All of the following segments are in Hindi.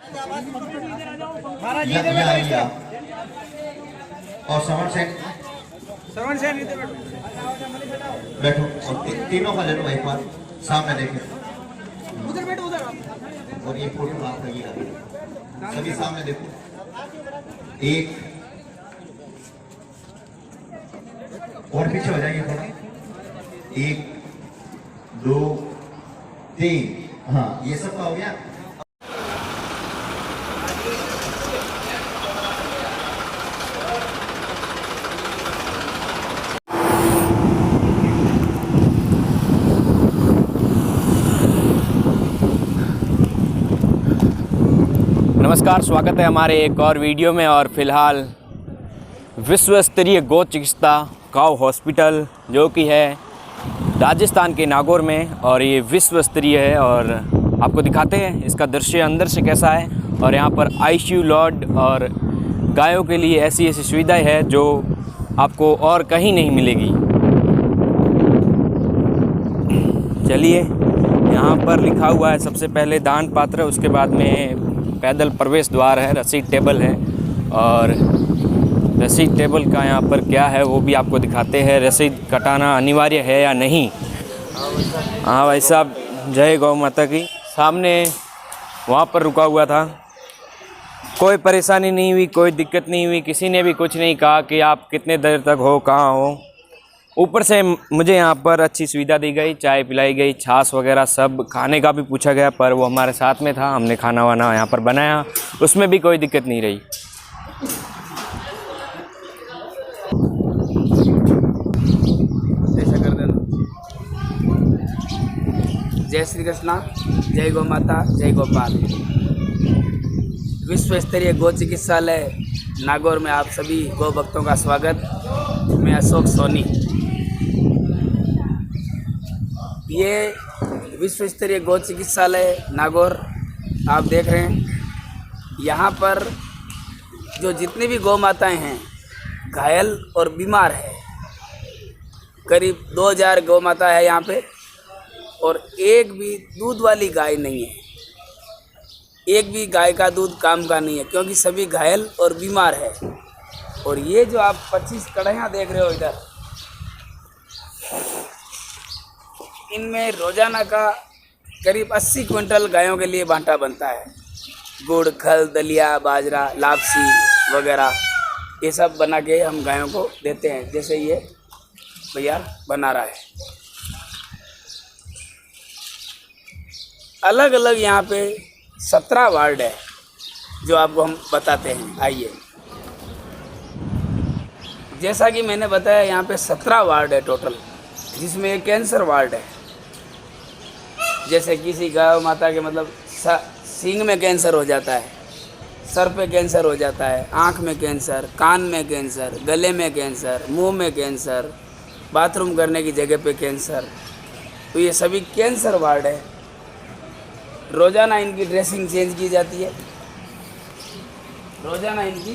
और श्रवण सेन बैठो और तीनों का ले लो एक बार सामने देखें। उधर बैठो उधर। और ये फोटो आपका ये आ गया, सभी सामने देखो। एक और पीछे हो जाइए थोड़ा। 1 2 3। हाँ ये सब का हो गया। नमस्कार, स्वागत है हमारे एक और वीडियो में। और फिलहाल विश्व स्तरीय गौ चिकित्सा काऊ हॉस्पिटल जो कि है राजस्थान के नागौर में, और ये विश्व स्तरीय है। और आपको दिखाते हैं इसका दृश्य अंदर से कैसा है। और यहाँ पर आईसीयू लॉर्ड और गायों के लिए ऐसी सुविधाएं है जो आपको और कहीं नहीं मिलेगी। चलिए, यहाँ पर लिखा हुआ है सबसे पहले दान पात्र, उसके बाद में पैदल प्रवेश द्वार है, रसीद टेबल है। और रसीद टेबल का यहाँ पर क्या है वो भी आपको दिखाते हैं। रसीद कटाना अनिवार्य है या नहीं। हाँ भाई साहब, जय गौ माता की। सामने वहाँ पर रुका हुआ था, कोई परेशानी नहीं हुई, कोई दिक्कत नहीं हुई, किसी ने भी कुछ नहीं कहा कि आप कितने देर तक हो, कहाँ हो। ऊपर से मुझे यहाँ पर अच्छी सुविधा दी गई, चाय पिलाई गई, छाछ वगैरह सब। खाने का भी पूछा गया पर वो हमारे साथ में था, हमने खाना वाना यहाँ पर बनाया, उसमें भी कोई दिक्कत नहीं रही। ऐसा कर देना। जय श्री कृष्णा, जय गौ माता, जय गोपाल। विश्व स्तरीय गौ चिकित्सालय नागौर में आप सभी गौ भक्तों का स्वागत। मैं अशोक सोनी। ये विश्व स्तरीय गौ चिकित्सालय नागौर आप देख रहे हैं। यहाँ पर जो जितनी भी गौ माताएँ हैं घायल और बीमार है, करीब 2000 गौ माता है यहाँ पे। और एक भी दूध वाली गाय नहीं है, एक भी गाय का दूध काम का नहीं है, क्योंकि सभी घायल और बीमार है। और ये जो आप 25 कढ़ाइयाँ देख रहे हो इधर, इनमें रोजाना का करीब 80 क्विंटल गायों के लिए बांटा बनता है। गुड़, खल, दलिया, बाजरा, लापसी वगैरह ये सब बना के हम गायों को देते हैं, जैसे ये भैया बना रहा है। अलग अलग यहाँ पे 17 वार्ड है जो आपको हम बताते हैं। आइए, जैसा कि मैंने बताया यहाँ पे 17 वार्ड है टोटल, जिसमें एक कैंसर वार्ड है। जैसे किसी गाय माता के मतलब सींग में कैंसर हो जाता है, सर पे कैंसर हो जाता है, आँख में कैंसर, कान में कैंसर, गले में कैंसर, मुंह में कैंसर, बाथरूम करने की जगह पे कैंसर, तो ये सभी कैंसर वार्ड है। रोज़ाना इनकी ड्रेसिंग चेंज की जाती है, रोज़ाना इनकी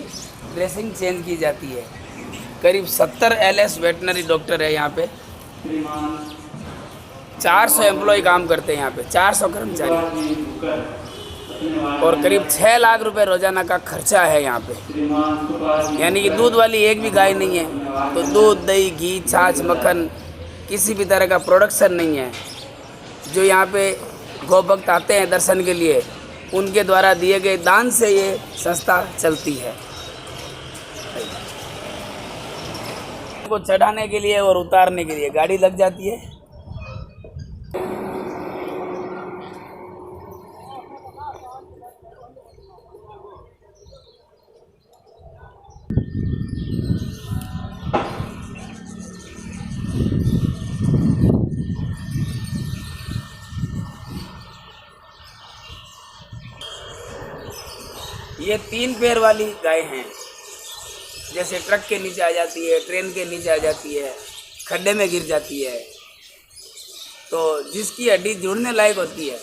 ड्रेसिंग चेंज की जाती है। करीब 70 LS वेटनरी डॉक्टर है यहाँ पे। 400 एम्प्लॉय काम करते हैं यहाँ पे, 400 कर्मचारी। और करीब 6 लाख रुपए रोजाना का खर्चा है यहाँ पे। यानी कि दूध वाली एक भी गाय नहीं है, तो दूध, दही, घी, छाछ, मक्खन किसी भी तरह का प्रोडक्शन नहीं है। जो यहाँ पे गौ भक्त आते हैं दर्शन के लिए, उनके द्वारा दिए गए दान से ये संस्था चलती है। को चढ़ाने के लिए और उतारने के लिए गाड़ी लग जाती है। ये 3 पैर वाली गाय हैं, जैसे ट्रक के नीचे आ जाती है, ट्रेन के नीचे आ जाती है, खड्डे में गिर जाती है, तो जिसकी हड्डी जुड़ने लायक होती है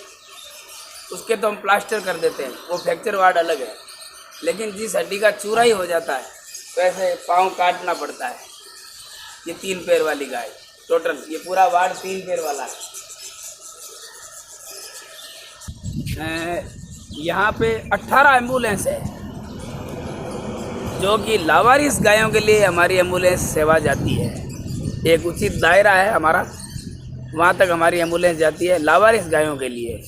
उसके तो हम प्लास्टर कर देते हैं, वो फ्रैक्चर वार्ड अलग है। लेकिन जिस हड्डी का चूराई हो जाता है तो ऐसे पाँव काटना पड़ता है। ये 3 पैर वाली गाय टोटल, ये पूरा वार्ड 3 पैर वाला है। यहाँ पे 18 एम्बुलेंस है, जो कि लावारिस गायों के लिए हमारी एम्बुलेंस सेवा जाती है। एक उचित दायरा है हमारा, वहाँ तक हमारी एम्बुलेंस जाती है लावारिस गायों के लिए।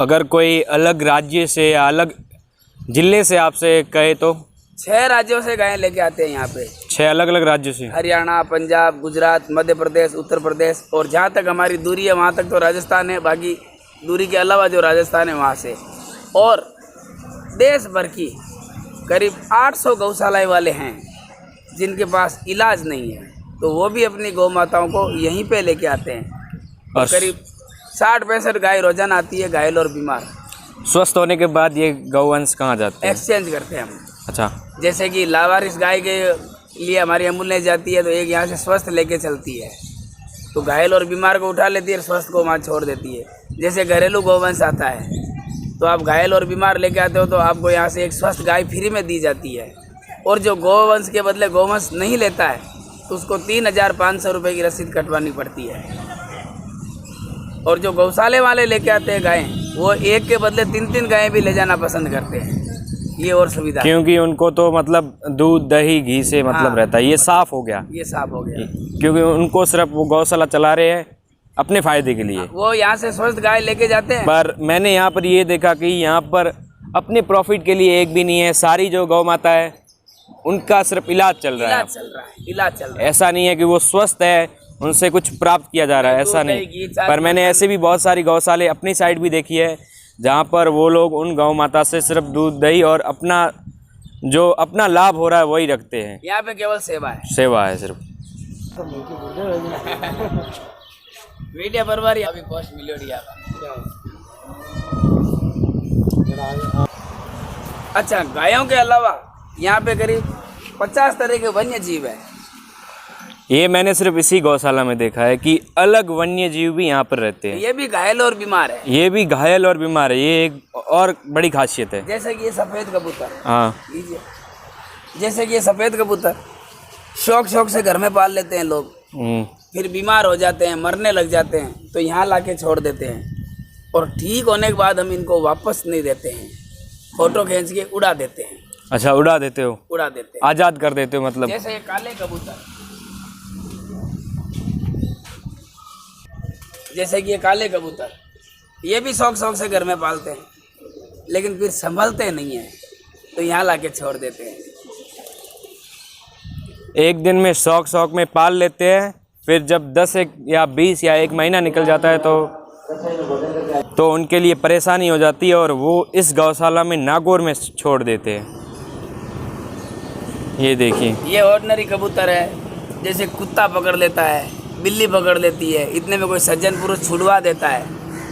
अगर कोई अलग राज्य से या अलग जिले से आपसे कहे तो? 6 राज्यों से गायें लेके आते हैं यहाँ पे। 6 अलग अलग राज्यों से? हरियाणा, पंजाब, गुजरात, मध्य प्रदेश, उत्तर प्रदेश, और जहाँ तक हमारी दूरी है वहाँ तक तो राजस्थान है, बाकी दूरी के अलावा जो राजस्थान है वहाँ से। और देश भर की करीब 800 गौशालाएँ वाले हैं जिनके पास इलाज नहीं है, तो वो भी अपनी गौ माताओं को यहीं पे लेके आते हैं। और करीब 60-65 गाय रोजाना आती है, घायल और बीमार। स्वस्थ होने के बाद ये गौवंश कहाँ जाते हैं? एक्सचेंज करते हैं हम। अच्छा। जैसे कि लावारिस गाय के लिए हमारी एम्बुलेंस जाती है, तो एक यहाँ से स्वस्थ लेके चलती है, तो घायल और बीमार को उठा लेती है, स्वस्थ को वहाँ छोड़ देती है। जैसे घरेलू गौवंश आता है, तो आप घायल और बीमार लेके आते हो तो आपको यहाँ से एक स्वस्थ गाय फ्री में दी जाती है। और जो गौवंश के बदले गौवंश नहीं लेता है तो उसको 3,500 रुपये की रसीद कटवानी पड़ती है। और जो गौशाले वाले लेके आते हैं गायें, वो एक के बदले 3-3 गायें भी ले जाना पसंद करते हैं। ये और सुविधा है। क्योंकि उनको तो मतलब दूध, दही, घी से मतलब रहता है। ये साफ हो गया, ये साफ हो गया, क्योंकि उनको सिर्फ वो गौशाला चला रहे हैं अपने फायदे के लिए। वो यहाँ से स्वस्थ गाय लेके जाते हैं। पर मैंने यहाँ पर ये देखा कि यहाँ पर अपने प्रॉफिट के लिए एक भी नहीं है। सारी जो गौ माता है उनका सिर्फ इलाज चल रहा है। इलाज चल रहा है। ऐसा नहीं है कि वो स्वस्थ है, उनसे कुछ प्राप्त किया जा रहा है, ऐसा नहीं। पर मैंने ऐसे भी बहुत सारी गौशाले अपनी साइड भी देखी है जहाँ पर वो लोग उन गौ माता से सिर्फ दूध, दही और अपना लाभ हो रहा है वही रखते हैं। यहाँ पे केवल सेवा है, सेवा है सिर्फ। वीडियो बरबारी अभी पोस्ट मिलियो। अच्छा, गायों के अलावा यहाँ पे करीब 50 तरह के वन्य जीव है। ये मैंने सिर्फ इसी गौशाला में देखा है कि अलग वन्य जीव भी यहाँ पर रहते हैं। ये भी घायल और बीमार है। ये भी घायल और बीमार है, ये एक और बड़ी खासियत है। जैसे कि ये सफ़ेद कबूतर, हाँ, जैसे कि ये सफ़ेद कबूतर शौक से घर में पाल लेते हैं लोग, फिर बीमार हो जाते हैं, मरने लग जाते हैं, तो यहाँ लाके छोड़ देते हैं। और ठीक होने के बाद हम इनको वापस नहीं देते हैं, फोटो खींच के उड़ा देते हैं। अच्छा, उड़ा देते हो? उड़ा देते हैं, आज़ाद कर देते हो मतलब। जैसे ये काले कबूतर, जैसे कि ये काले कबूतर, ये भी शौक से घर में पालते हैं, लेकिन फिर संभलते नहीं हैं, तो यहाँ लाके छोड़ देते हैं। एक दिन में शौक में पाल लेते हैं, फिर जब 10 या 20 या 1 महीना निकल जाता है तो उनके लिए परेशानी हो जाती है और वो इस गौशाला में नागौर में छोड़ देते हैं। ये देखिए, ये ऑर्डिनरी कबूतर है, जैसे कुत्ता पकड़ लेता है, बिल्ली पकड़ लेती है, इतने में कोई सज्जन पुरुष छुड़वा देता है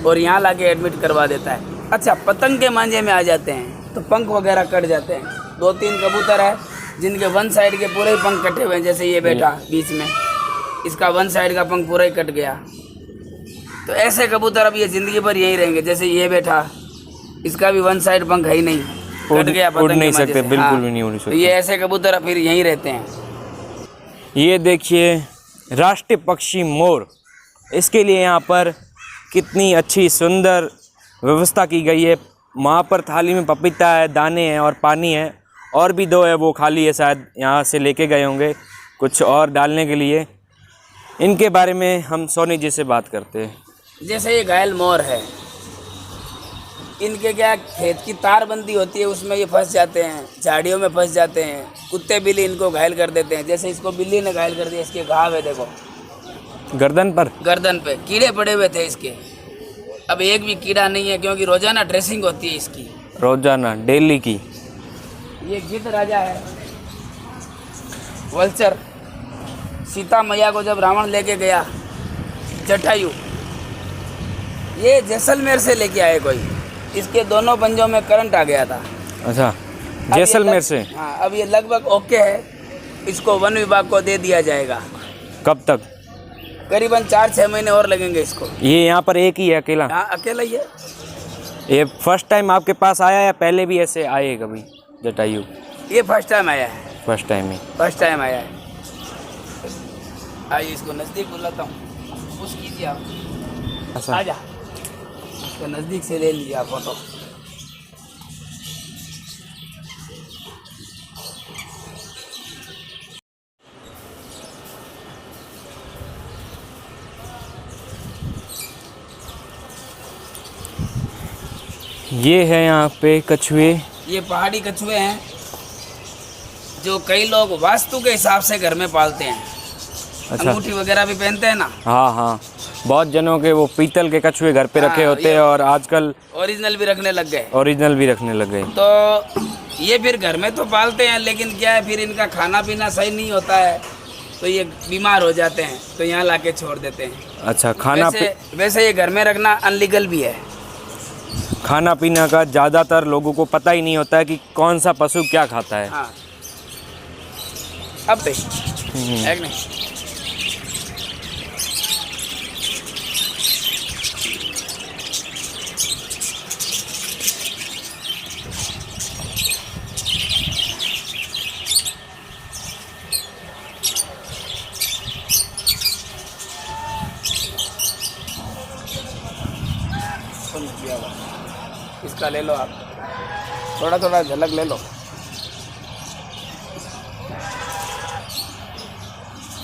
और यहाँ लाके एडमिट करवा देता है। अच्छा, पतंग के मांझे में आ जाते हैं तो पंख वगैरह कट जाते हैं। 2-3 कबूतर है जिनके वन साइड के पूरे ही पंख कटे हुए हैं, जैसे ये बैठा बीच में, इसका वन साइड का पंख पूरा ही कट गया। तो ऐसे कबूतर अब ये ज़िंदगी भर यहीं रहेंगे। जैसे ये बैठा, इसका भी वन साइड पंख है ही नहीं, कट गया, उड़ नहीं सकते, बिल्कुल भी नहीं उड़ सकते। तो ये ऐसे कबूतर फिर यहीं रहते हैं। ये देखिए, राष्ट्रीय पक्षी मोर, इसके लिए यहाँ पर कितनी अच्छी सुंदर व्यवस्था की गई है। वहाँ पर थाली में पपीता है, दाने हैं और पानी है, और भी 2 है वो खाली है, शायद यहाँ से लेके गए होंगे कुछ और डालने के लिए। इनके बारे में हम सोनी जी से बात करते हैं। जैसे ये घायल मोर है, इनके क्या खेत की तारबंदी होती है, उसमें ये फंस जाते हैं, झाड़ियों में फंस जाते हैं, कुत्ते बिल्ली इनको घायल कर देते हैं। जैसे इसको बिल्ली ने घायल कर दिया, इसके घाव है, देखो गर्दन पे कीड़े पड़े हुए थे इसके। अब एक भी कीड़ा नहीं है, क्योंकि रोजाना ड्रेसिंग होती है इसकी, रोजाना डेली की। ये गिद्ध राजा है, वल्चर। सीता मैया को जब रावण लेके गया, जटायु, ये जैसलमेर से लेके आए कोई, इसके दोनों पंजों में करंट आ गया था। अच्छा, जैसलमेर से? हाँ, अब ये लगभग ओके है, इसको वन विभाग को दे दिया जाएगा। कब तक? करीबन 4-6 महीने और लगेंगे इसको। ये यहाँ पर एक ही है, अकेला? हाँ, अकेला ही है। ये फर्स्ट टाइम आपके पास आया या पहले भी ऐसे आए कभी जटायु? ये फर्स्ट टाइम आया है। फर्स्ट टाइम ही? फर्स्ट टाइम आया है। आइए, इसको नज़दीक बुलाता हूँ, पुश कीजिए आप। अच्छा, आजा, इसको नज़दीक से ले लीजिए आप फोटो। ये है यहाँ पे कछुए। ये पहाड़ी कछुए हैं जो कई लोग वास्तु के हिसाब से घर में पालते हैं। अच्छा। अंगूठी वगैरह भी पहनते हैं ना। हाँ हाँ, बहुत जनों के वो पीतल के कछुए घर पे रखे होते हैं और आजकल ओरिजिनल भी रखने लग गए। ओरिजिनल भी रखने लग गए। तो ये फिर घर में तो पालते हैं, लेकिन क्या है फिर इनका खाना पीना सही नहीं होता है तो ये बीमार हो जाते हैं, तो यहाँ लाके छोड़ देते हैं। अच्छा, खाना वैसे ये घर में रखना अनलीगल भी है। खाना पीना का ज़्यादातर लोगों को पता ही नहीं होता है कि कौन सा पशु क्या खाता है। हाँ, अब है कि नहीं। इसका ले लो आप, थोड़ा थोड़ा झलक ले लो।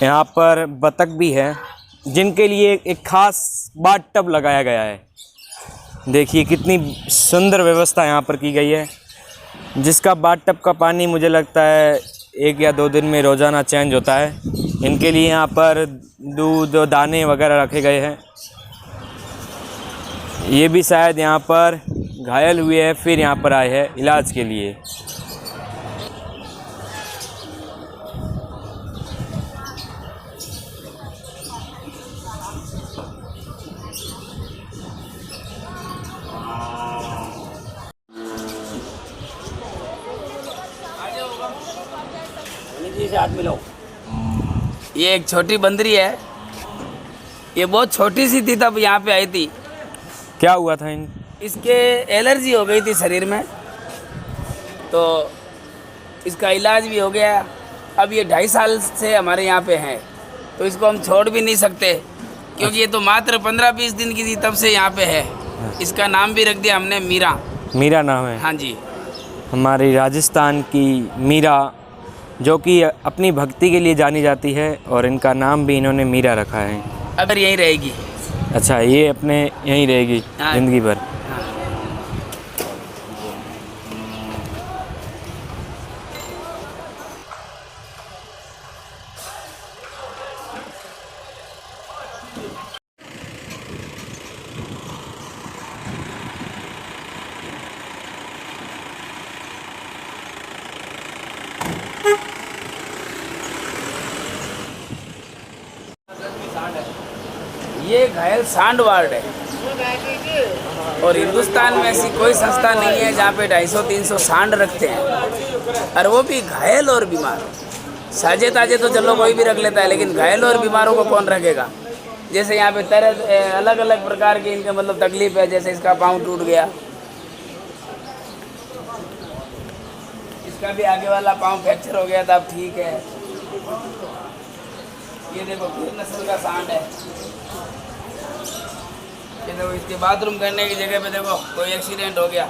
यहाँ पर बतख भी है जिनके लिए एक खास बाथ टब लगाया गया है। देखिए कितनी सुंदर व्यवस्था यहाँ पर की गई है, जिसका बाथ टब का पानी मुझे लगता है 1 या 2 दिन में रोज़ाना चेंज होता है। इनके लिए यहाँ पर दूध दाने वगैरह रखे गए हैं। ये भी शायद यहाँ पर घायल हुए हैं, फिर यहाँ पर आए हैं इलाज के लिए। ये एक छोटी बंदरी है, ये बहुत छोटी सी थी तब यहाँ पे आई थी। क्या हुआ था इसके एलर्जी हो गई थी शरीर में, तो इसका इलाज भी हो गया। अब ये 2.5 साल से हमारे यहाँ पे है, तो इसको हम छोड़ भी नहीं सकते क्योंकि ये तो मात्र 15-20 दिन की थी तब से यहाँ पे है। इसका नाम भी रख दिया हमने मीरा। मीरा नाम है। हाँ जी, हमारी राजस्थान की मीरा, जो कि अपनी भक्ति के लिए जानी जाती है, और इनका नाम भी इन्होंने मीरा रखा है। अगर यहीं रहेगी। अच्छा, ये अपने यहीं रहेगी ज़िंदगी भर। ये घायल सांड वार्ड है, और हिंदुस्तान में ऐसी कोई संस्था नहीं है जहाँ पे 250-300 सांड रखते हैं, और वो भी घायल और बीमार। साजे ताजे तो चलो कोई भी रख लेता है, लेकिन घायल और बीमारों को कौन रखेगा। जैसे यहाँ पे तरह अलग अलग प्रकार की इनके मतलब तकलीफ है, जैसे इसका पाँव टूट गया, इसका भी आगे वाला पाँव फ्रैक्चर हो गया था, अब ठीक है। ये देखो किस नस्ल का सांड है। ये देखो इसके बाथरूम करने की जगह पे देखो कोई एक्सीडेंट हो गया।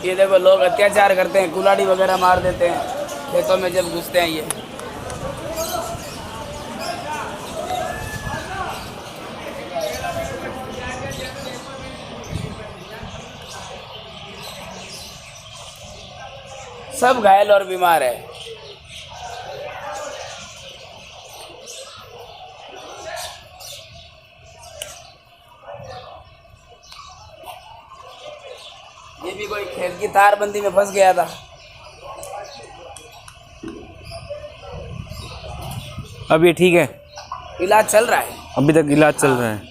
ये देखो लोग अत्याचार करते हैं, कुल्हाड़ी वगैरह मार देते हैं खेतों में जब घुसते हैं। ये सब घायल और बीमार है। ये भी कोई खेत की तारबंदी में फंस गया था। अब ये ठीक है, इलाज चल रहा है, अभी तक इलाज चल रहा है।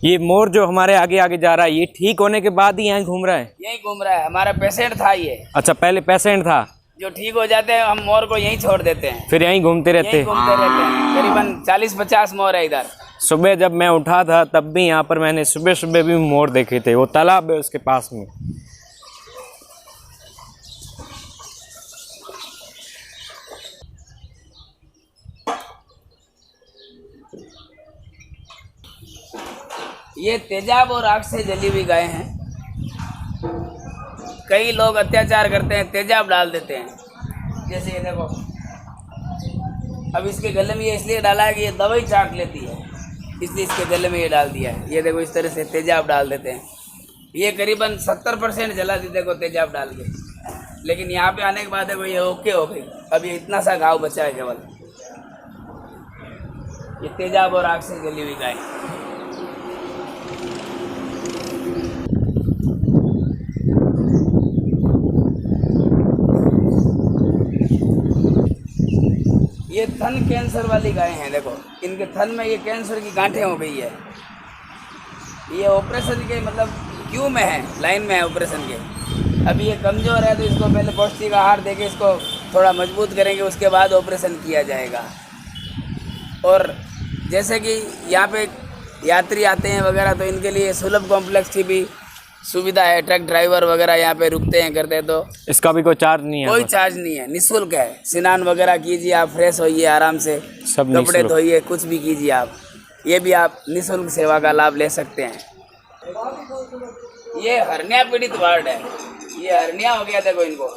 ये मोर जो हमारे आगे आगे जा रहा है, ये ठीक होने के बाद ही यहाँ घूम रहा है? यहीं घूम रहा है, हमारा पेशेंट था ये। अच्छा, पहले पेशेंट था जो ठीक हो जाते हैं, हम मोर को यहीं छोड़ देते हैं, फिर यहीं घूमते रहते हैं। करीबन 40-50 मोर है इधर। सुबह जब मैं उठा था तब भी यहाँ पर मैंने सुबह सुबह भी मोर देखे थे, वो तालाब है उसके पास में। ये तेजाब और आग से जली हुई गाय हैं। कई लोग अत्याचार करते हैं, तेजाब डाल देते हैं। जैसे ये देखो, अब इसके गले में ये इसलिए डाला है कि ये दवाई चाट लेती है, इसलिए इसके गले में ये डाल दिया है। ये देखो इस तरह से तेजाब डाल देते हैं। ये करीबन 70% जला दी देखो तेजाब डाल के। लेकिन यहाँ पे आने के बाद देखो ये ओके हो गई। अब ये इतना सा घाव बचा है केवल। ये तेजाब और आग से जली हुई गाय। ये थन कैंसर वाली गाय हैं। देखो इनके थन में ये कैंसर की गांठें हो गई है। ये ऑपरेशन के मतलब क्यों में है, लाइन में है ऑपरेशन के। अभी ये कमज़ोर है तो इसको पहले पौष्टिक आहार देके इसको थोड़ा मजबूत करेंगे, उसके बाद ऑपरेशन किया जाएगा। और जैसे कि यहाँ पे यात्री आते हैं वगैरह, तो इनके लिए सुलभ कॉम्प्लेक्स की भी सुविधा है। ट्रक ड्राइवर वगैरह यहाँ पे रुकते हैं, करते हैं, तो इसका भी कोई चार्ज नहीं है? कोई चार्ज नहीं है, निःशुल्क है। स्नान वगैरह कीजिए आप, फ्रेश होइए आराम से, सब कपड़े धोइए, कुछ भी कीजिए आप। ये भी आप निःशुल्क सेवा का लाभ ले सकते हैं। ये हर्निया पीड़ित वार्ड है। ये हर्निया हो गया, देखो इनको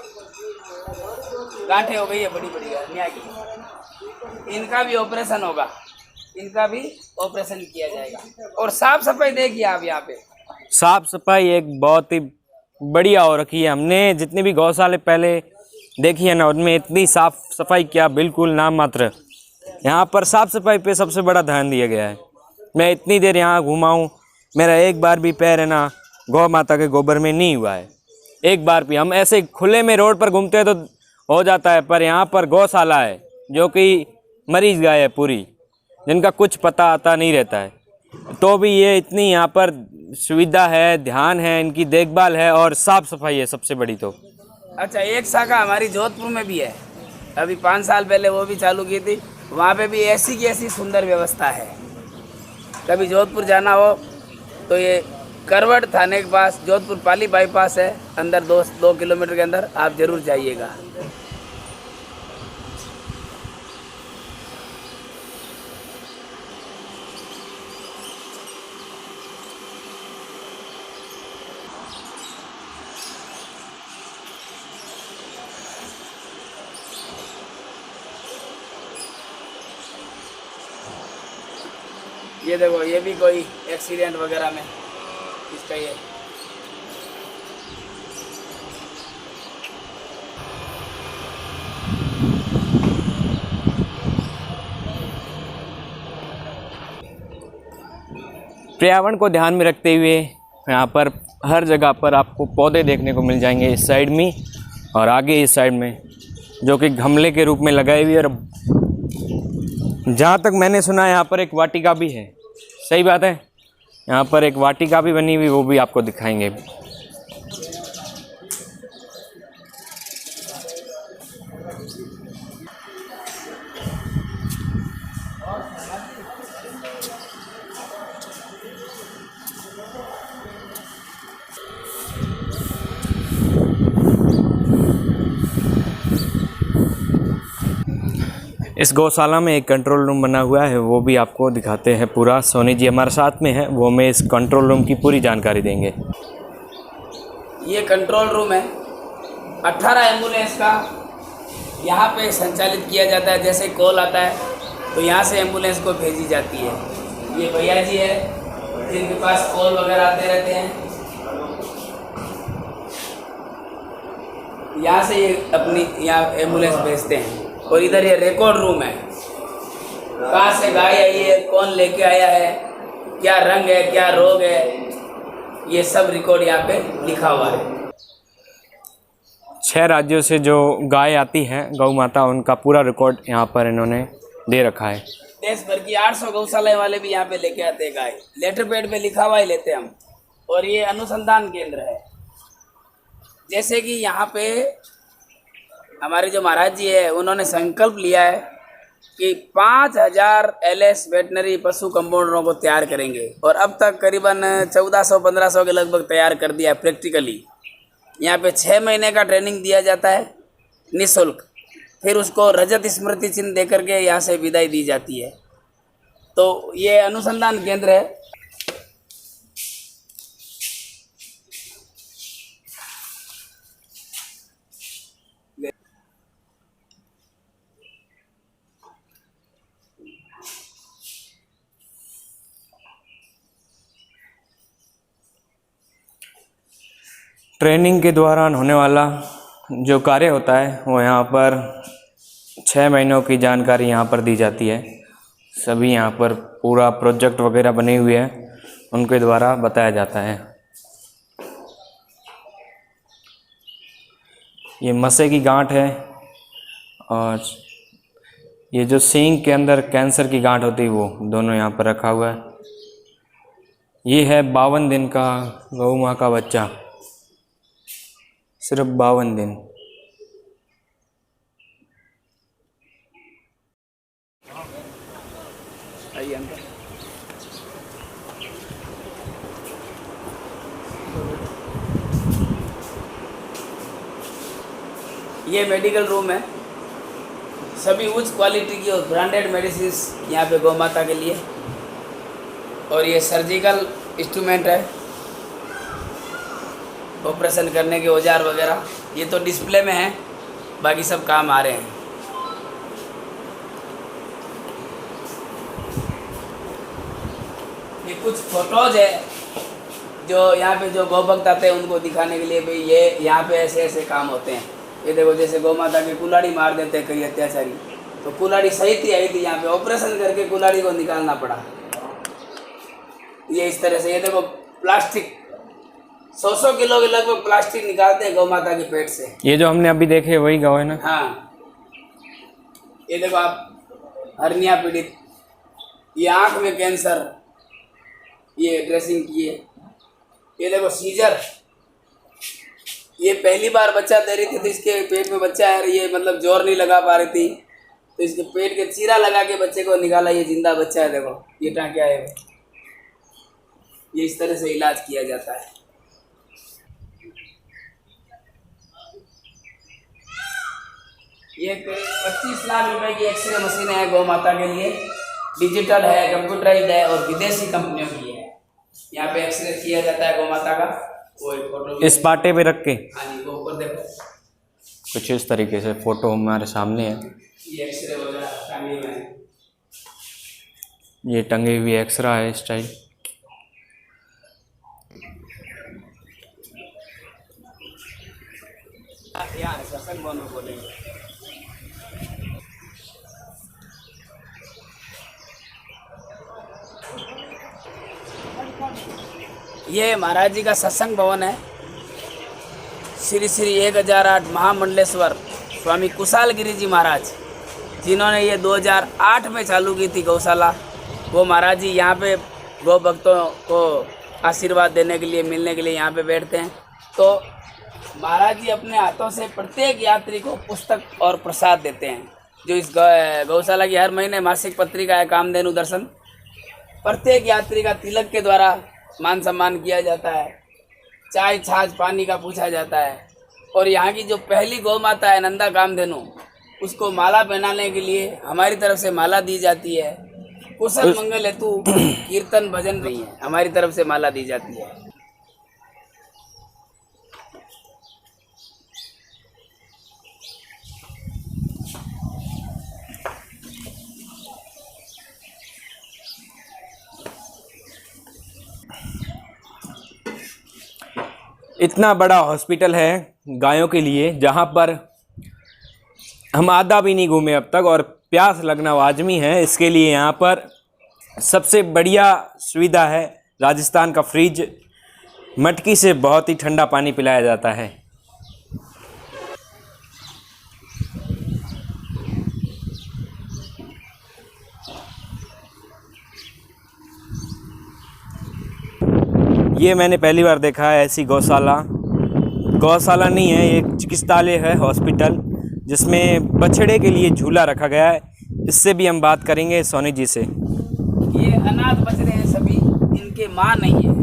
गांठें हो गई है बड़ी बड़ी हर्निया की। इनका भी ऑपरेशन होगा, इनका भी ऑपरेशन किया जाएगा। और साफ सफाई देखिए आप, यहाँ पे साफ सफाई एक बहुत ही बढ़िया हो रखी है। हमने जितनी भी गौशाले पहले देखी है ना, उनमें इतनी साफ सफाई क्या, बिल्कुल नाम मात्र। यहाँ पर साफ सफाई पे सबसे बड़ा ध्यान दिया गया है। मैं इतनी देर यहाँ घूमा हूँ, मेरा एक बार भी पैर है ना गौ माता के गोबर में नहीं हुआ है, एक बार भी। हम ऐसे खुले में रोड पर घूमते हैं तो हो जाता है, पर यहाँ पर गौशाला है जो कि मरीज गाय है पूरी, जिनका कुछ पता आता नहीं रहता है, तो भी ये इतनी यहाँ पर सुविधा है, ध्यान है, इनकी देखभाल है और साफ सफाई है सबसे बड़ी तो। अच्छा, एक शाखा हमारी जोधपुर में भी है, अभी 5 साल पहले वो भी चालू की थी। वहाँ पे भी ऐसी की ऐसी सुंदर व्यवस्था है। कभी जोधपुर जाना हो तो ये करवट थाने के पास जोधपुर पाली बाईपास है, अंदर 2 किलोमीटर के अंदर, आप ज़रूर जाइएगा। ये देखो, ये भी कोई एक्सीडेंट वगैरह में इसका ये पर्यावरण को ध्यान में रखते हुए यहाँ पर हर जगह पर आपको पौधे देखने को मिल जाएंगे, इस साइड में और आगे इस साइड में, जो कि गमले के रूप में लगाए हुए। और जहाँ तक मैंने सुना है यहाँ पर एक वाटिका भी है। सही बात है, यहाँ पर एक वाटिका भी बनी हुई, वो भी आपको दिखाएंगे। इस गौशाला में एक कंट्रोल रूम बना हुआ है, वो भी आपको दिखाते हैं पूरा। सोनी जी हमारे साथ में है, वो हमें इस कंट्रोल रूम की पूरी जानकारी देंगे। ये कंट्रोल रूम है। 18 एम्बुलेंस का यहाँ पे संचालित किया जाता है। जैसे कॉल आता है तो यहाँ से एम्बुलेंस को भेजी जाती है। ये भैया जी है जिनके पास कॉल वगैरह आते रहते हैं, यहाँ से ये अपनी यहाँ एम्बुलेंस भेजते हैं। और इधर ये रिकॉर्ड रूम है, कहाँ से गाय आई है, कौन लेके आया है, क्या रंग है, क्या रोग है, ये सब रिकॉर्ड यहाँ पे लिखा हुआ है। 6 राज्यों से जो गाय आती हैं गौ माता, उनका पूरा रिकॉर्ड यहाँ पर इन्होंने दे रखा है। देश भर की 800 गौशाला वाले भी यहाँ पे लेके आते हैं गाय। लेटर पैड पे लिखा हुआ ही लेते हैं हम। और ये अनुसंधान केंद्र है। जैसे कि यहाँ पे हमारे जो महाराज जी है, उन्होंने संकल्प लिया है कि 5000 LS वेटनरी पशु कंपाउंडरों को तैयार करेंगे। और अब तक करीबन 1400-1500 के लगभग तैयार कर दिया है प्रैक्टिकली। यहाँ पे 6 महीने का ट्रेनिंग दिया जाता है निःशुल्क। फिर उसको रजत स्मृति चिन्ह दे करके यहाँ से विदाई दी जाती है। तो ये अनुसंधान केंद्र है। ट्रेनिंग के दौरान होने वाला जो कार्य होता है वो यहाँ पर 6 महीनों की जानकारी यहाँ पर दी जाती है। सभी यहाँ पर पूरा प्रोजेक्ट वगैरह बने हुए हैं, उनके द्वारा बताया जाता है। ये मसे की गांठ है और ये जो सींग के अंदर कैंसर की गांठ होती है वो दोनों यहाँ पर रखा हुआ है। ये है 52 दिन का गौ माँ का बच्चा, सिर्फ 52 दिन। आइए अंदर। ये मेडिकल रूम है, सभी उच्च क्वालिटी की और ब्रांडेड मेडिसिन यहाँ पे गौ माता के लिए। और ये सर्जिकल इंस्ट्रूमेंट है, ऑपरेशन करने के औजार वगैरह। ये तो डिस्प्ले में है, बाकी सब काम आ रहे हैं। ये कुछ फोटोज है जो यहाँ पे जो गौ भक्त आते हैं उनको दिखाने के लिए, भाई ये यहाँ पे ऐसे ऐसे काम होते हैं। ये देखो, जैसे गौ माता की कुल्हाड़ी मार देते हैं कई अत्याचारी, तो कुल्हाड़ी सही थी आई थी, यहाँ पे ऑपरेशन करके कुल्हाड़ी को निकालना पड़ा। ये इस तरह से, ये देखो प्लास्टिक 100 किलो के लगभग प्लास्टिक निकालते हैं गौ माता के पेट से। ये जो हमने अभी देखे वही गौ है ना? हाँ, ये देखो आप, हर्निया पीड़ित, ये आँख में कैंसर, ये ड्रेसिंग की है। ये देखो सीजर, ये पहली बार बच्चा दे रही थी तो इसके पेट में बच्चा है, ये मतलब जोर नहीं लगा पा रही थी तो इसके पेट के चीरा लगा के बच्चे को निकाला। ये जिंदा बच्चा है, देखो ये टाँकिया है। ये इस तरह से इलाज किया जाता है। ये 25 लाख रुपए की एक्सरे मशीन है गौ माता के लिए, डिजिटल है, कंप्यूटराइज्ड है और विदेशी कंपनियों की है। यहाँ पे एक्सरे किया जाता है गौ माता का। वो एक फोटो इस पाटे पे रख के, हाँ जी, वो ऊपर देखो कुछ इस तरीके से फोटो हमारे सामने है। ये एक्सरे वगैरह टांगे हुए हैं। ये टंगे हुए एक्सरा है इस टाइप। यहाँ सत्संग भवन में बोलेंगे। ये महाराज जी का सत्संग भवन है। श्री श्री 1008 महामंडलेश्वर स्वामी कुशाल गिरी जी महाराज, जिन्होंने ये 2008 में चालू की थी गौशाला। वो महाराज जी यहाँ पे गौ भक्तों को आशीर्वाद देने के लिए, मिलने के लिए यहाँ पे बैठते हैं। तो महाराज जी अपने हाथों से प्रत्येक यात्री को पुस्तक और प्रसाद देते हैं। जो इस गौशाला की हर महीने मासिक पत्रिका है कामधेनु दर्शन, प्रत्येक यात्री का तिलक के द्वारा मान सम्मान किया जाता है। चाय छाछ पानी का पूछा जाता है। और यहाँ की जो पहली गौ माता है नंदा कामधेनु, उसको माला पहनाने के लिए हमारी तरफ से माला दी जाती है। कुशल मंगल हेतु कीर्तन भजन नहीं है, हमारी तरफ से माला दी जाती है। इतना बड़ा हॉस्पिटल है गायों के लिए, जहाँ पर हम आधा भी नहीं घूमे अब तक, और प्यास लगना लाजमी है। इसके लिए यहाँ पर सबसे बढ़िया सुविधा है राजस्थान का फ्रिज। मटकी से बहुत ही ठंडा पानी पिलाया जाता है। ये मैंने पहली बार देखा है ऐसी गौशाला। गौशाला नहीं है, एक चिकित्सालय है, हॉस्पिटल, जिसमें बछड़े के लिए झूला रखा गया है। इससे भी हम बात करेंगे सोनी जी से। ये अनाथ बछड़े हैं सभी, इनके माँ नहीं है,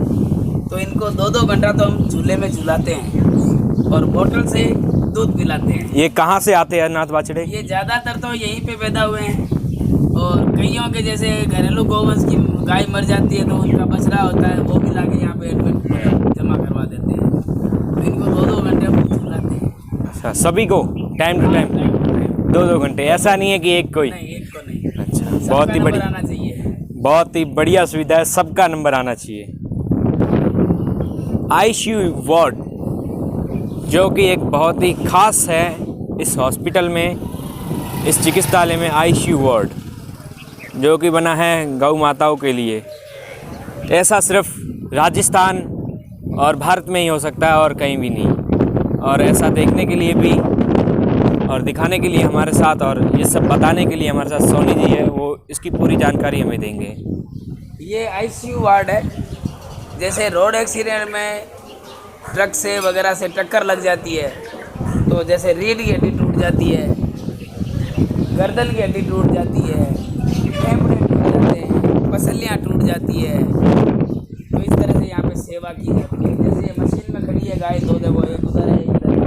तो इनको 2-2 घंटा तो हम झूले में झुलाते हैं और बोतल से दूध पिलाते हैं। ये कहाँ से आते हैं अनाथ बछड़े? ये ज़्यादातर तो यहीं पे पैदा हुए हैं, और कईयों के जैसे घरेलू गौवंश की गाय मर जाती है तो उनका बछड़ा होता है, वो भी लाके यहाँ पे एडमिट जमा करवा देते हैं। तो इनको 2-2 घंटे हम झुलाते हैं। अच्छा, सभी को टाइम टू टाइम 2-2 घंटे? ऐसा नहीं है कि एक कोई? नहीं, एक को नहीं। अच्छा, बहुत ही बढ़िया, आना चाहिए। बहुत ही बढ़िया सुविधा है, सबका नंबर आना चाहिए। ICU वार्ड जो कि एक बहुत ही ख़ास है इस हॉस्पिटल में, इस चिकित्सालय में ICU वार्ड, जो कि बना है गौ माताओं के लिए। ऐसा सिर्फ राजस्थान और भारत में ही हो सकता है और कहीं भी नहीं। और ऐसा देखने के लिए भी और दिखाने के लिए हमारे साथ और ये सब बताने के लिए हमारे साथ सोनी जी है, वो इसकी पूरी जानकारी हमें देंगे। ये ICU वार्ड है। जैसे रोड एक्सीडेंट में ट्रक से वगैरह से टक्कर लग जाती है तो जैसे रीढ़ की हड्डी टूट जाती है, गर्दन की हड्डी टूट जाती है, फेफड़े टूट जाते हैं, पसलियाँ टूट जाती है, तो इस तरह से यहाँ पे सेवा की जाती है। जैसे ये मशीन में खड़ी है गाय, दो देखो, एक उधर है एक इधर है।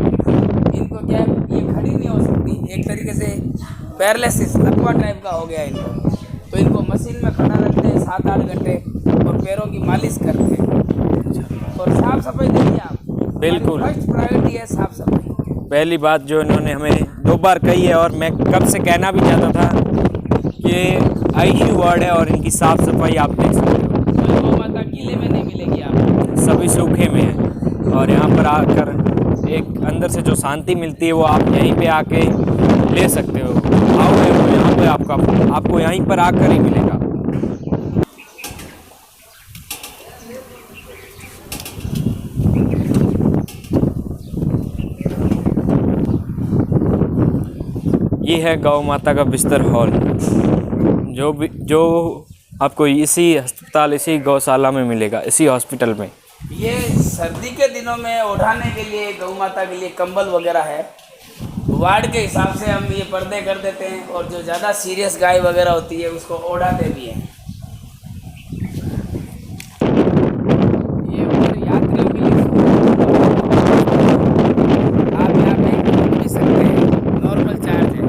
इनको क्या है, ये खड़ी नहीं हो सकती, एक तरीके से पैरालिसिस लकवा टाइप का हो गया है इनको, तो इनको मशीन में खड़ा रखते हैं 7-8 घंटे और पैरों की मालिश करते हैं। और साफ़ सफाई देखिए आप, बिल्कुल फर्स्ट प्रायोरिटी है साफ़ सफाई। पहली बात जो इन्होंने हमें 2 बार कही है और मैं कब से कहना भी चाहता था कि ICU वार्ड है और इनकी साफ़ सफाई आप देख सकते हो, गौ माता गीले में नहीं मिलेगी आपको, सभी सूखे में है। और यहाँ पर आकर एक अंदर से जो शांति मिलती है वो आप यहीं पे आके ले सकते हो। आओगे तो यहाँ पे आपको यहीं पर आकर ही मिलेगा। ये है गौ माता का बिस्तर हॉल, जो आपको इसी अस्पताल, इसी गौशाला में मिलेगा, इसी हॉस्पिटल में। ये सर्दी के दिनों में ओढ़ाने के लिए गौ माता के लिए कंबल वगैरह है। वार्ड के हिसाब से हम ये पर्दे कर देते हैं और जो ज़्यादा सीरियस गाय वगैरह होती है उसको ओढ़ाते भी हैं। ये ऊपर यात्रियों के लिए आप यहाँ पे रुक भी सकते हैं, नॉर्मल चार्ज है।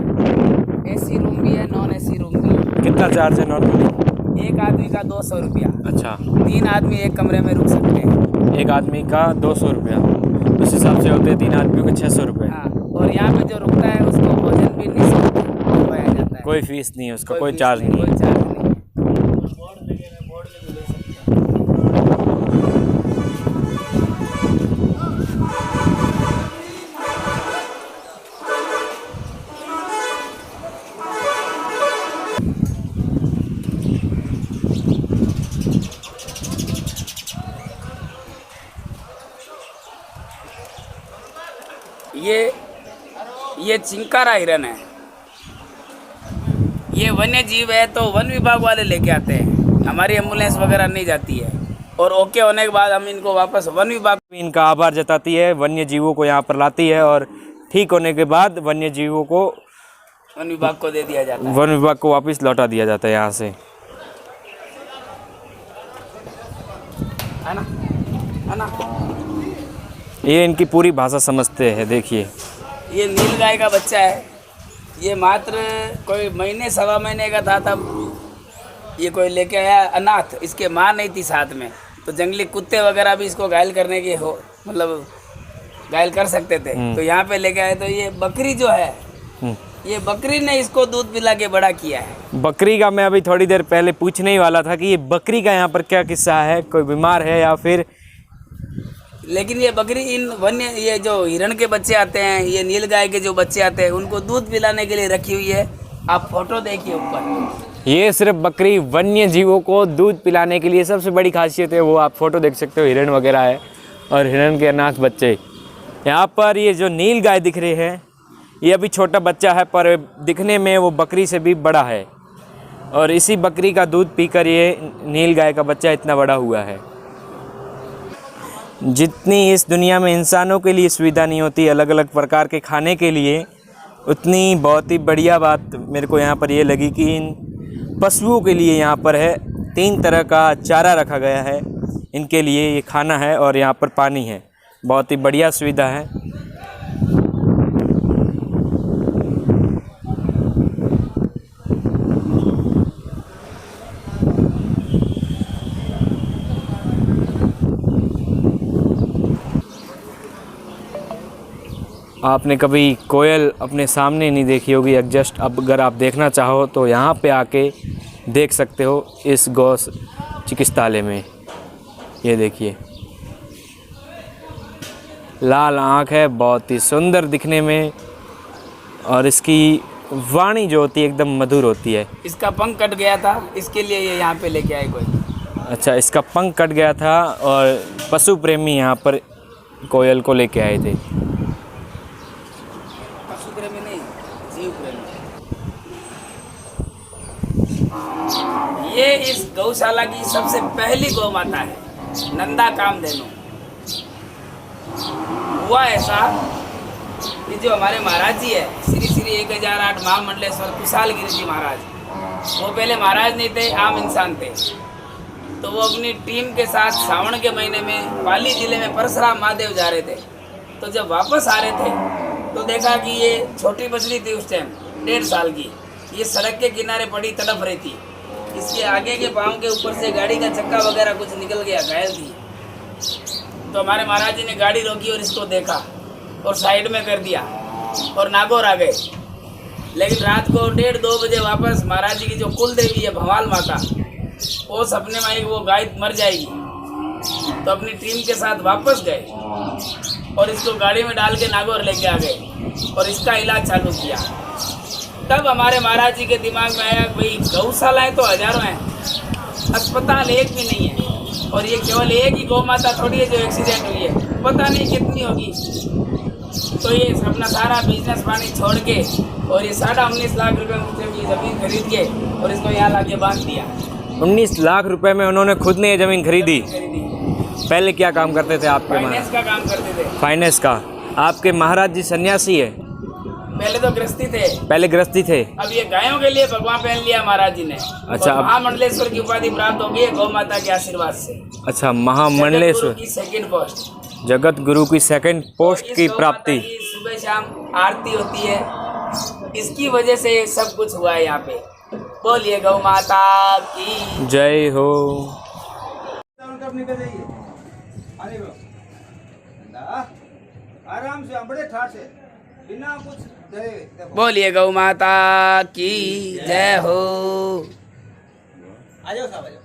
AC रूम भी है, नॉन AC रूम भी है। कितना चार्ज है नॉर्मली? एक आदमी का 200 रुपया। अच्छा, 3 आदमी एक कमरे में रुक सकते हैं। एक आदमी का 200 रुपया, उस हिसाब से होते हैं 3 आदमियों के 600 रुपये। हाँ, और यहाँ पे जो रुकता है उसको भोजन भी निःशुल्क खिलाया जाता है। कोई फीस नहीं है उसका, कोई चार्ज नहीं है। कोई चार्ज नहीं। ये चिंकारा हिरन है। ये वन्य जीव है तो वन विभाग वाले लेके आते हैं, हमारी एम्बुलेंस वगैरह नहीं जाती है। और ओके होने के बाद हम इनको वापस वन विभाग, इनका आभार जताती है, वन्य जीवों को यहाँ पर लाती है और ठीक होने के बाद वन्य जीवों को वन विभाग को दे दिया जाता है। वन विभाग को वापस लौटा दिया जाता है यहाँ से, है ना, है ना। ये इनकी पूरी भाषा समझते हैं। देखिए, ये नील गाय का बच्चा है। ये मात्र कोई महीने 1.25 महीने का था तब ये कोई लेके आया अनाथ, इसके माँ नहीं थी साथ में, तो जंगली कुत्ते वगैरह भी इसको घायल करने के मतलब घायल कर सकते थे, तो यहाँ पे लेके आए। तो ये बकरी जो है, ये बकरी ने इसको दूध पिला के बड़ा किया है। बकरी का मैं अभी थोड़ी देर पहले पूछने ही वाला था कि ये बकरी का यहाँ पर क्या किस्सा है, कोई बीमार है या फिर, लेकिन ये बकरी इन वन्य, ये जो हिरण के बच्चे आते हैं, ये नील गाय के जो बच्चे आते हैं, उनको दूध पिलाने के लिए रखी हुई है। आप फोटो देखिए ऊपर, ये सिर्फ बकरी वन्य जीवों को दूध पिलाने के लिए सबसे बड़ी खासियत है, वो आप फोटो देख सकते हो, हिरण वगैरह है और हिरण के अनाथ बच्चे। यहाँ पर ये जो नील गाय दिख रही है, ये अभी छोटा बच्चा है पर दिखने में वो बकरी से भी बड़ा है, और इसी बकरी का दूध पीकर ये नील गाय का बच्चा इतना बड़ा हुआ है। जितनी इस दुनिया में इंसानों के लिए सुविधा नहीं होती अलग अलग प्रकार के खाने के लिए, उतनी बहुत ही बढ़िया बात मेरे को यहाँ पर ये लगी कि इन पशुओं के लिए यहाँ पर है 3 तरह का चारा रखा गया है, इनके लिए ये खाना है और यहाँ पर पानी है। बहुत ही बढ़िया सुविधा है। आपने कभी कोयल अपने सामने नहीं देखी होगी, एग्जस्ट अब अगर आप देखना चाहो तो यहाँ पे आके देख सकते हो इस गौ चिकित्सालय में। ये देखिए, लाल आँख है, बहुत ही सुंदर दिखने में, और इसकी वाणी जो होती है एकदम मधुर होती है। इसका पंख कट गया था, इसके लिए ये यहाँ पे लेके आए कोई। अच्छा, इसका पंख कट गया था और पशु प्रेमी यहाँ पर कोयल को लेके आए थे। पशु प्रेमी नहीं, जीव प्रेमी। ये इस गौशाला की सबसे पहली गौ माता है, नंदा कामधेनु। हुआ ऐसा कि जो हमारे महाराज जी है, श्री श्री 1008 महामंडलेश्वर कुशाल गिरी जी महाराज, वो पहले महाराज नहीं थे, आम इंसान थे। तो वो अपनी टीम के साथ सावन के महीने में पाली जिले में परशुराम महादेव जा रहे थे। तो जब वापस आ रहे थे तो देखा कि ये छोटी बछड़ी थी उस टाइम 1.5 साल की, ये सड़क के किनारे पड़ी तड़प रही थी। इसके आगे के पाँव के ऊपर से गाड़ी का चक्का वगैरह कुछ निकल गया, घायल थी। तो हमारे महाराज जी ने गाड़ी रोकी और इसको देखा और साइड में कर दिया और नागौर आ गए। लेकिन रात को 1:30-2 बजे वापस महाराज जी की जो कुल देवी है भवाल माता, वो सपने में आई वो गाय मर जाएगी। तो अपनी टीम के साथ वापस गए और इसको गाड़ी में डाल के नागौर लेके आ गए और इसका इलाज चालू किया। तब हमारे महाराज जी के दिमाग में आया भाई गौशालाएँ तो हजारों हैं, अस्पताल एक भी नहीं है, और ये केवल एक ही गौ माता थोड़ी है जो एक्सीडेंट हुई है, पता नहीं कितनी होगी। तो ये अपना सारा बिजनेस पानी छोड़ के और ये 19.5 लाख रुपए मुझसे ये ज़मीन खरीद के और इसको यहाँ लाके बांध दिया। 19 लाख रुपए में उन्होंने खुद ने ये ज़मीन खरीदी। पहले क्या काम करते थे आपके महाराज? फाइनेंस का काम करते थे। फाइनेंस का। आपके महाराज जी सन्यासी है? पहले तो गृहस्थी थे। पहले गृहस्थी थे। अब ये गायों के लिए भगवान पहन लिया महाराज जी ने। अच्छा, और महामंडलेश्वर की उपाधि प्राप्त हो गई है गौ माता के आशीर्वाद से। अच्छा, महामंडलेश्वर की सेकंड पोस्ट, जगत गुरु की सेकंड पोस्ट की प्राप्ति। सुबह शाम आरती होती है, इसकी वजह से ये सब कुछ हुआ है यहाँ पे। बोलिए गौ माता की जय हो। आराम से बड़े ठाठ से बिना कुछ डरे। बोलिए गौ माता की जय हो। आ जाओ साहब, आ जाओ।